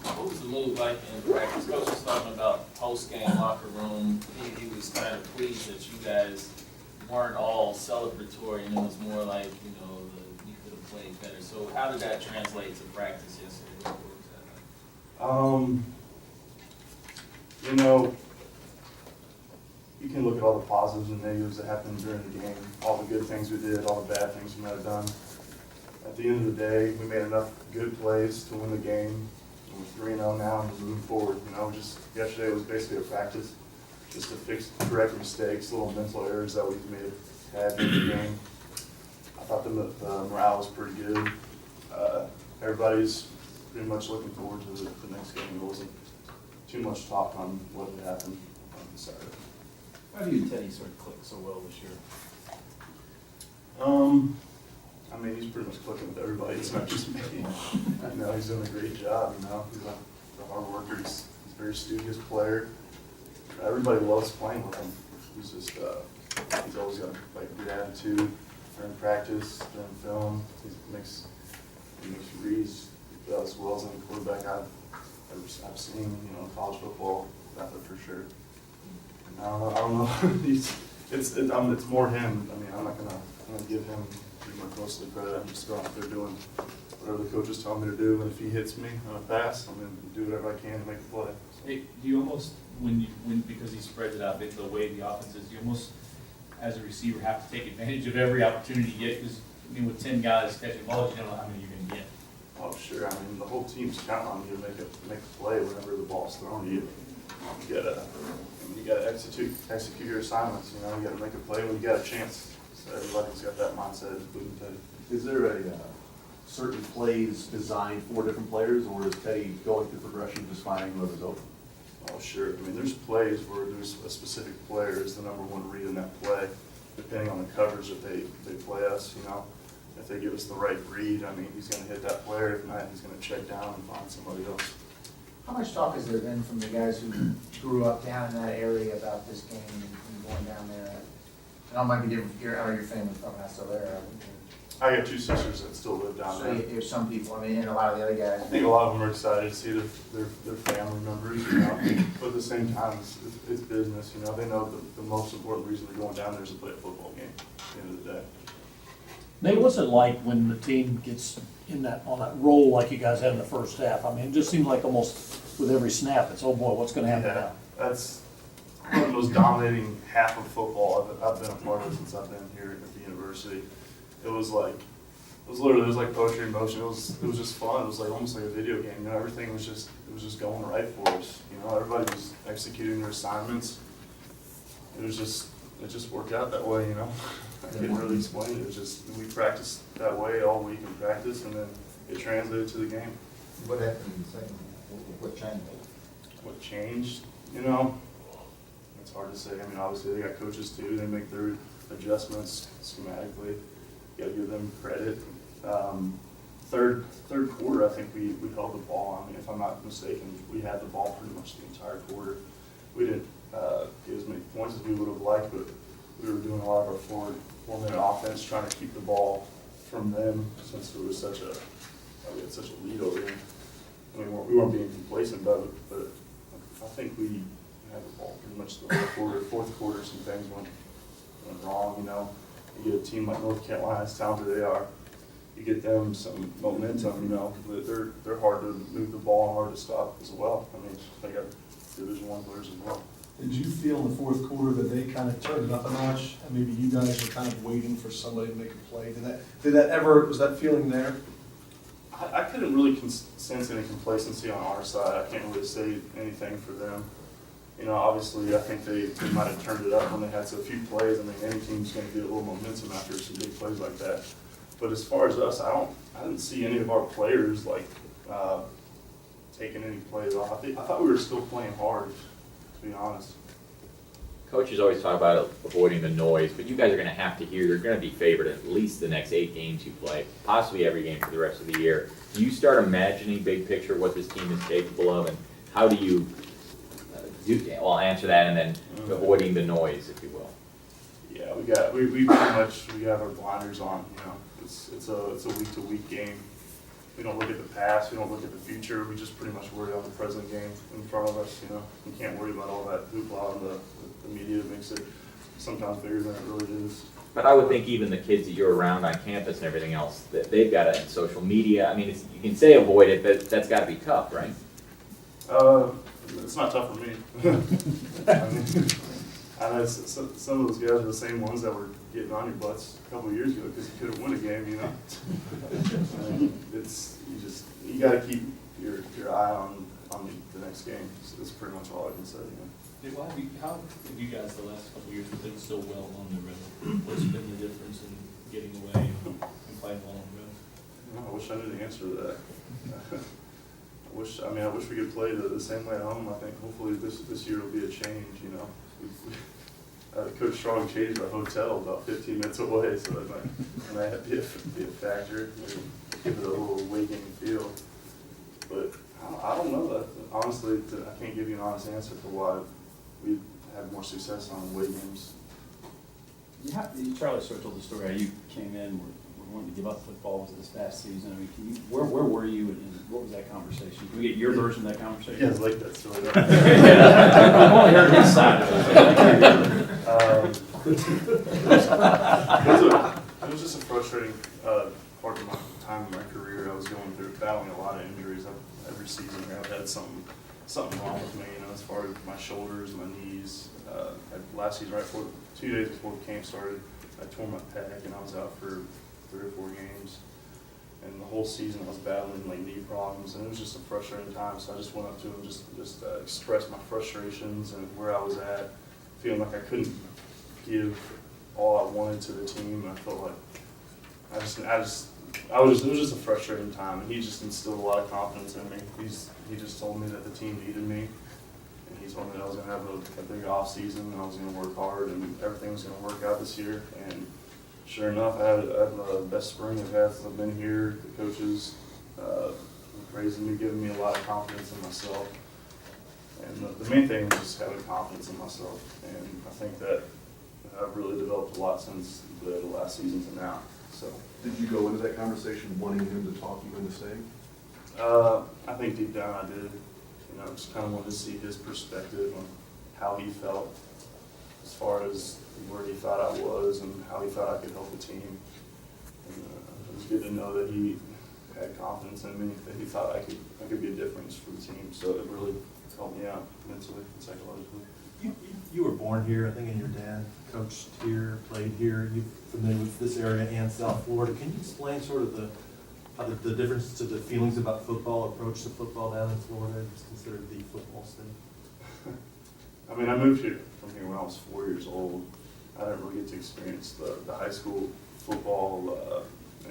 What was the mood like in practice? Coach was talking about post-game locker room. He was kind of pleased that you guys weren't all celebratory, and it was more like, you know, you could have played better. So how did that translate to practice yesterday? What was that like? You know, you can look at all the positives and negatives that happened during the game, all the good things we did, all the bad things we might have done. At the end of the day, we made enough good plays to win the game. We're 3-0 now and we're moving forward. You know, just yesterday was basically a practice just to correct mistakes, little mental errors that we had in the game. I thought the morale was pretty good. Everybody's pretty much looking forward to the next game. There wasn't too much talk on what had happened on Saturday. How do you and Teddy sort of click so well this year? I mean, he's pretty much clicking with everybody. It's not just me. You know, he's doing a great job. You know, he's a hard worker. He's a very studious player. Everybody loves playing with him. He's just he's always got like good attitude during practice, during film. He makes reads as well as any quarterback I've seen. You know, in college football, that for sure. And I don't know. It's more him. I mean, I'm not gonna give him most of the credit. I'm just going out there doing whatever the coaches tell me to do, and if he hits me on a pass, I'm going to do whatever I can to make the play. So. Hey, do you almost, because he spreads it out the way the offense is, you almost, as a receiver, have to take advantage of every opportunity you get? Because, I mean, with 10 guys catching balls, you don't know how many you're going to get. Oh, sure. I mean, the whole team's counting on you to make a play whenever the ball's thrown to you. You gotta execute your assignments. You know, you gotta make a play when you got a chance. So everybody's got that mindset, including Teddy. Is there a certain plays designed for different players, or is Teddy going through progression just finding whoever's open? Oh, sure. I mean, there's plays where there's a specific player is the number one read in that play, depending on the coverage that they play us. You know, if they give us the right read, I mean, he's going to hit that player. If not, he's going to check down and find somebody else. How much talk has there been from the guys who grew up down in that area about this game and going down there? And I might be different, your family's probably not still there. I got two sisters that still live down So there. there's some people, I mean, and a lot of the other guys. I think a lot of them are excited to see their family members, you know. But at the same time, it's business, you know. They know the most important reason they're going down there is to play a football game at the end of the day. Nate, what's it like when the team gets on that roll like you guys had in the first half? I mean, it just seemed like almost with every snap, it's, oh boy, what's going to happen now? That's one of the most dominating half of football I've been a part of since I've been here at the university. It was like poetry in motion. It was just fun. It was like almost like a video game. You know, everything was just going right for us. You know, everybody was executing their assignments. It just worked out that way. You know, I can't really explain it. It was just we practiced that way all week in practice, and then it translated to the game. What happened in the second? What changed? What changed? You know, it's hard to say. I mean, obviously they got coaches too. They make their adjustments schematically. You got to give them credit. Third quarter, I think we held the ball. I mean, if I'm not mistaken, we had the ball pretty much the entire quarter. We didn't get as many points as we would have liked, but we were doing a lot of our four-minute offense, trying to keep the ball from them since there was we had such a lead over them. I mean, we weren't being complacent about it, but I think we had the ball pretty much the whole quarter. Fourth quarter, some things went wrong, you know. You get a team like North Carolina, as talented they are, you get them some momentum, you know. They're hard to move the ball and hard to stop as well. I mean, they got Division I players as well. Did you feel in the fourth quarter that they kind of turned it up a notch, and maybe you guys were kind of waiting for somebody to make a play? Was that feeling there? I couldn't really sense any complacency on our side. I can't really say anything for them. You know, obviously, I think they might have turned it up when they had so few plays. I mean, any team's going to get a little momentum after some big plays like that. But as far as us, I didn't see any of our players like taking any plays off. I thought we were still playing hard, to be honest. Coaches always talk about avoiding the noise, but you guys are going to have to hear you're going to be favored at least the next 8 games you play, possibly every game for the rest of the year. Do you start imagining big picture what this team is capable of, and how do you answer that, and then avoiding the noise, if you will? Yeah, we pretty much have our blinders on. You know, it's a week to week game. we don't look at the past, we don't look at the future, we just pretty much worry on the present game in front of us, you know? We can't worry about all that hoopla and the media that makes it sometimes bigger than it really is. But I would think even the kids that you're around on campus and everything else, that they've got it in social media. I mean, you can say avoid it, but that's got to be tough, right? It's not tough for me. I know some of those guys are the same ones that were getting on your butts a couple of years ago because you couldn't win a game, you know? You got to keep your eye on the next game. So that's pretty much all I can say, you know? How have you guys the last couple of years been so well on the road? What's been the difference in getting away and playing well on the road? I wish I knew the answer to that. I wish we could play the same way at home. I think hopefully this year will be a change, you know. Coach Strong changed our hotel about 15 minutes away, so that might be a factor. Maybe give it a little away game feel. But I don't know that. Honestly, I can't give you an honest answer for why we had more success on away games. Charlie sort of told the story how you came in, we're wanting to give up football this past season. I mean, where were you and what was that conversation? Can we get your version of that conversation? You guys like that story, I've only heard his side of it was just a frustrating part of my time in my career. I was going through battling a lot of injuries. Every season I've had something wrong with me, you know, as far as my shoulders, my knees. Last season, 2 days before the camp started, I tore my pec and I was out for 3 or 4 games. And the whole season I was battling like knee problems, and it was just a frustrating time. So I just went up to him, just expressed my frustrations and where I was at, feeling like I couldn't give all I wanted to the team. I felt like it was just a frustrating time, and he just instilled a lot of confidence in me. He just told me that the team needed me, and he told me that I was going to have a big off season, and I was going to work hard, and everything was going to work out this year. And sure enough, I had the best spring I've had since I've been here. The coaches praising me, giving me a lot of confidence in myself. And the main thing was just having confidence in myself. And I think that I've really developed a lot since the last season to now. So, Did you go into that conversation wanting him to talk you into staying? I think deep down I did. You know, just kind of wanted to see his perspective on how he felt as far as where he thought I was and how he thought I could help the team. And it was good to know that he had confidence in me, that he thought I could be a difference for the team. So it really helped me out mentally and psychologically. You were born here, I think, and your dad coached here, played here. You're familiar with this area and South Florida. Can you explain sort of the difference to the feelings about football, approach to football down in Florida? It's considered the football state. I mean, I moved here from here when I was 4 years old. I didn't really get to experience the high school football.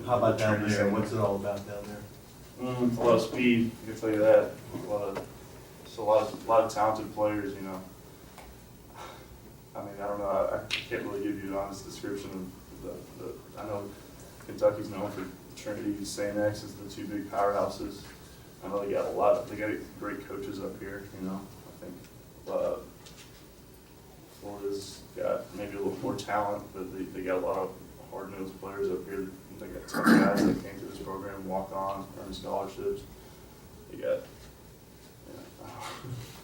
How about down there? What's it all about down there? A lot of speed, I can tell you that. A lot of talented players, you know. I mean, I don't know. I can't really give you an honest description of I know Kentucky's known for Trinity, St. X as the 2 big powerhouses. I know they got great coaches up here, you know. I think Florida's got maybe a little more talent, but they got a lot of hard-nosed players up here. They got tough guys that came through this program, walk on, earn scholarships. They got,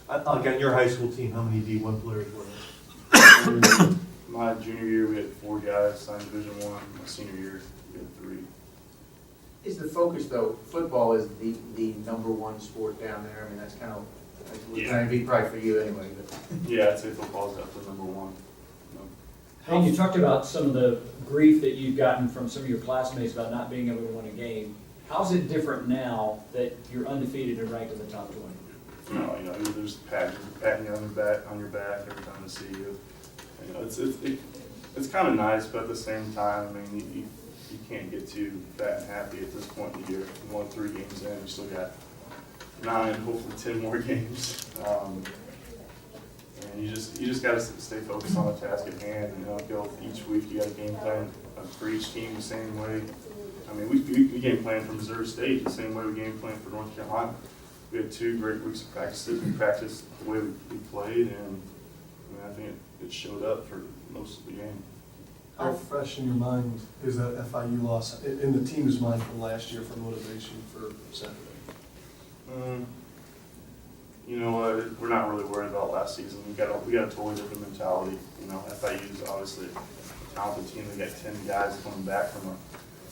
Like on your high school team, how many D1 players were there? My junior year, we had 4 guys signed Division I. My senior year, we had 3. Is the focus, though, football is the #1 sport down there? I mean, that's kind of, Yeah. going to be probably for you anyway, but. Yeah, I'd say football's definitely #1. And you talked about some of the grief that you've gotten from some of your classmates about not being able to win a game. How's it different now that you're undefeated and ranked in the top 20? No, you know, there's patting you on your back every time they see you. You know, it's kind of nice, but at the same time, I mean, you can't get too fat and happy at this point in the year. You won 3 games in, you still got 9, hopefully 10 more games. And you just got to stay focused on the task at hand. You know, go each week. You got a game plan for each team the same way. I mean, we game plan for Missouri State the same way we game plan for North Carolina. We had 2 great weeks of practices. We practiced the way we played, and I mean, I think it showed up for most of the game. How fresh in your mind is that FIU loss, in the team's mind from last year for motivation for Saturday? You know what, we're not really worried about last season. We got a totally different mentality. You know, FIU is obviously a talented team. We got 10 guys coming back from a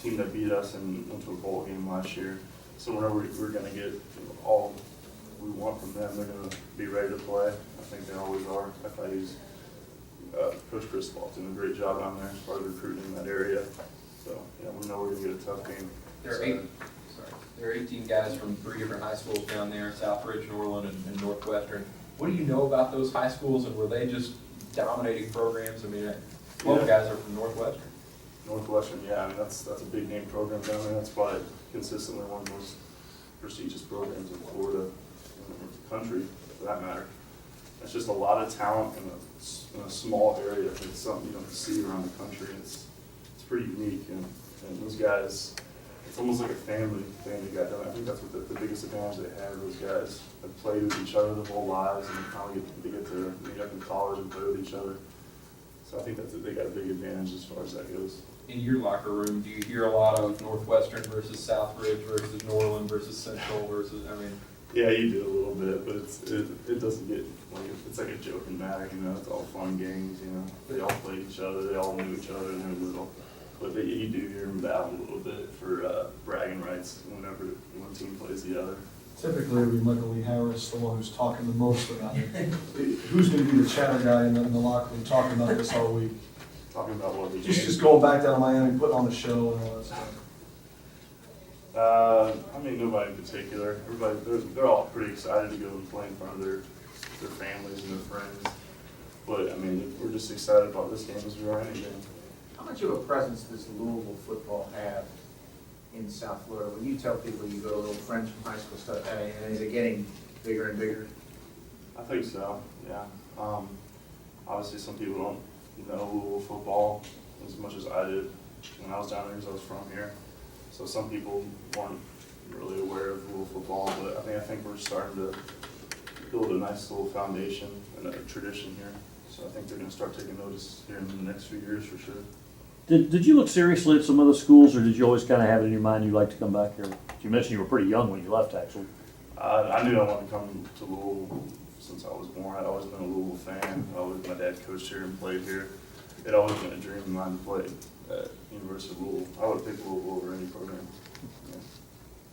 team that beat us and went to a bowl game last year. So whenever we're going to get all we want from them, they're going to be ready to play. I think they always are. FIU's Coach Chris Ball's doing a great job down there as far as recruiting in that area. So yeah, we know we're going to get a tough game. There are 18 guys from 3 different high schools down there, Southridge, Norland, and Northwestern. What do you know about those high schools, and were they just dominating programs? I mean, 12 guys are from Northwestern. Northwestern, yeah, I mean, that's a big name program down there. That's probably consistently one of the most prestigious programs in Florida, in the country, for that matter. It's just a lot of talent in a small area. It's something you don't see around the country. It's pretty unique, and those guys, it's almost like a family thing they got done. I think that's what the biggest advantage they have. Those guys have played with each other their whole lives, and they get to meet up in college and play with each other. So I think they got a big advantage as far as that goes. In your locker room, do you hear a lot of Northwestern versus Southridge versus Norland versus Central versus, I mean? Yeah, you do a little bit, but it doesn't get, like, it's like a joking matter, you know, it's all fun games, you know. They all played each other, they all knew each other when they were little. But you do hear them battle a little bit for bragging rights whenever one team plays the other. Typically, it'll be Michael Lee Harris, the one who's talking the most about it. Who's going to be the chatter guy in the locker room talking about this all week? Talking about what we Just going back down to Miami, putting on the show and all that stuff. I mean, nobody in particular. Everybody, they're all pretty excited to go and play in front of their families and their friends. But, I mean, we're just excited about this game as we are any game. How much of a presence does Louisville football have in South Florida? When you tell people you go to little friends from high school stuff, I mean, is it getting bigger and bigger? I think so, yeah. Obviously, some people don't know Louisville football as much as I did when I was down there because I was from here. So some people weren't really aware of Louisville football, but I think we're starting to build a nice little foundation and a tradition here. So I think they're going to start taking notice here in the next few years for sure. Did you look seriously at some other schools, or did you always kind of have it in your mind you'd like to come back here? You mentioned you were pretty young when you left, actually. I knew I wanted to come to Louisville since I was born. I'd always been a Louisville fan. My dad coached here and played here. It always been a dream of mine to play at University of Louisville. I would pick Louisville over any program. Yeah.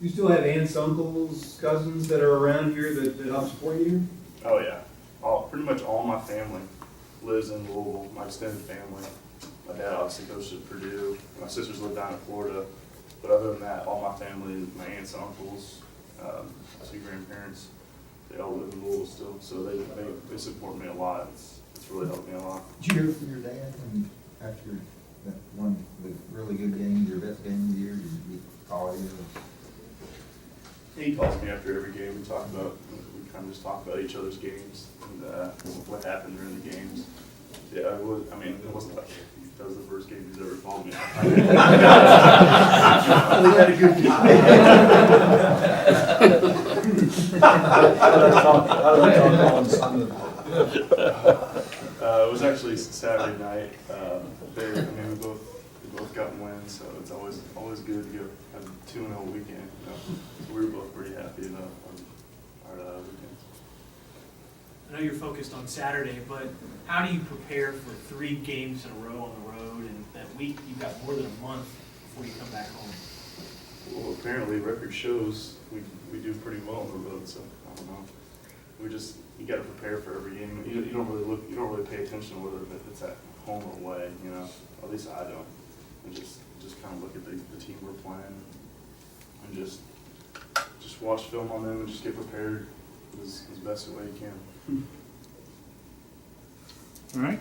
You still have aunts, uncles, cousins that are around here that help support you? Oh yeah, pretty much all my family lives in Louisville. My extended family. My dad obviously goes to Purdue. My sisters live down in Florida. But other than that, all my family, my aunts and uncles, 2 grandparents, they all live in Louisville still. So they support me a lot. It's really helped me a lot. Did you hear from your dad after that one of the really good games, your best game of the year? Did you call you? He calls me after every game. We kind of just talk about each other's games and what happened during the games. Yeah, it wasn't like that was the first game he's ever called me. We had a good game. It was actually Saturday night. We both got wins, so it's always good to have a 2-0 weekend. You know? So we were both pretty happy on our weekends. I know you're focused on Saturday, but how do you prepare for 3 games in a row on the road, and that week you've got more than a month before you come back home? Well, apparently record shows we do pretty well on the road, so I don't know. You got to prepare for every game. You don't really pay attention to whether it's at home or away, you know. At least I don't. And just kind of look at the team we're playing and just watch film on them and just get prepared as best way you can. All right.